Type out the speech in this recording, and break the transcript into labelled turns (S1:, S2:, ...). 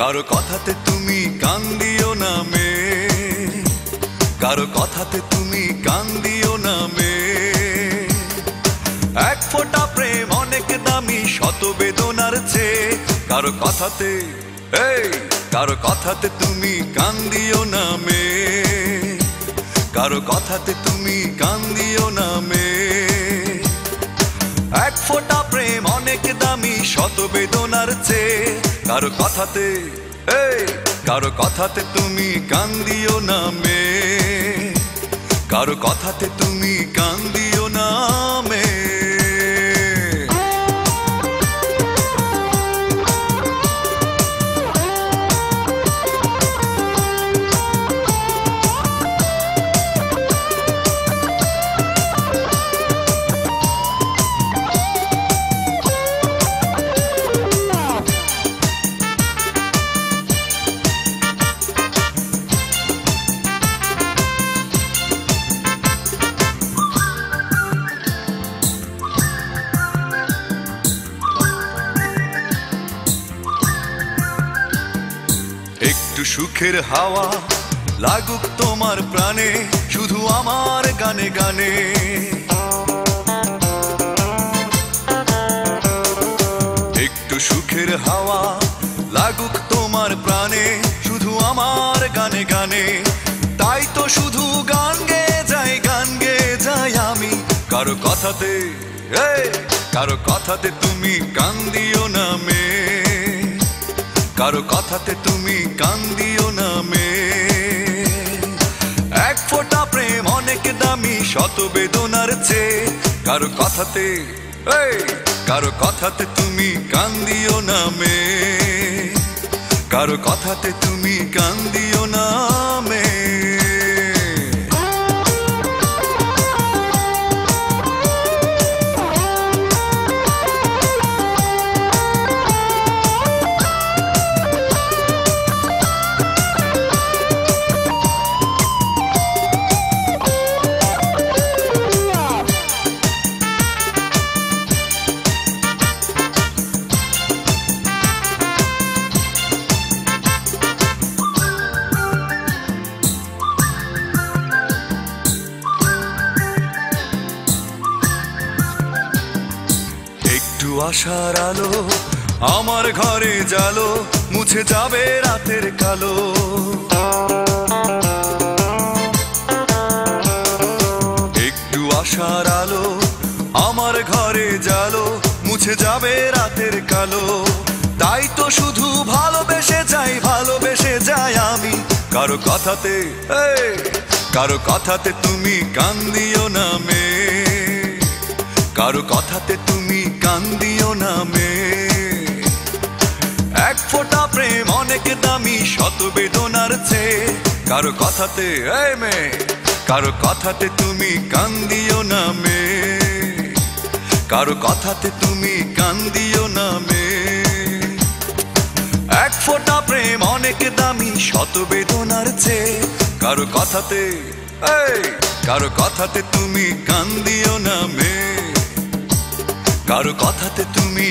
S1: কারো কথাতে তুমি কান দিও না মে, কারো কথাতে তুমি কান দিও না মে। এক ফোঁটা প্রেম অনেক দামি শত বেদনার চেয়ে। কারো কথাতে, এই কারো কথাতে তুমি কান দিও না মে, কারো কথাতে তুমি কান দিও না মে। এক ফোঁটা প্রেম অনেক দামি শত বেদনার চেয়ে। কারো কথাতে, এই কারো কথাতে তুমি কান দিও না মে, কারো কথাতে তুমি কান দিও না মে। একটু সুখের হাওয়া লাগুক তোমার প্রাণে, শুধু আমার গানে গানে। একটু সুখের হাওয়া লাগুক তোমার প্রাণে, শুধু আমার গানে গানে। তাই তো শুধু গান গেয়ে যাই, গান গেয়ে যাই আমি। কারো কথাতে, এই কারো কথাতে তুমি কান দিও না মে, কারো কথাতে তুমি কান দিও না মে। এক ফোঁটা প্রেম অনেক দামি শত বেদনার চেয়ে। কারো কথাতে, এই কারো কথাতে তুমি কান দিও না মে, কারো কথাতে তুমি কান দিও না মে। একটু আশার আলো আমার ঘরে জালো, মুছে যাবে রাতের কালো। একটু আশার আলো আমার ঘরে জালো, মুছে যাবে রাতের কালো। তাই তো শুধু ভালোবেসে যাই, ভালোবেসে যাই আমি। কারো কথাতে, এই কারো কথাতে তুমি কান দিও না মে, কারো কথাতে তুমি কান দিও না মে। এক ফোঁটা প্রেম অনেক দামি শত বেদনার চেয়ে। কারো কথাতে, এই মে কারো কথাতে তুমি কান দিও না মে, কারো কথাতে তুমি কান দিও না মে। এক ফোঁটা প্রেম অনেক দামি শত বেদনার চেয়ে। কারো কথাতে, এই কারো কথাতে তুমি কান দিও না মে, কারো কথাতে তুমি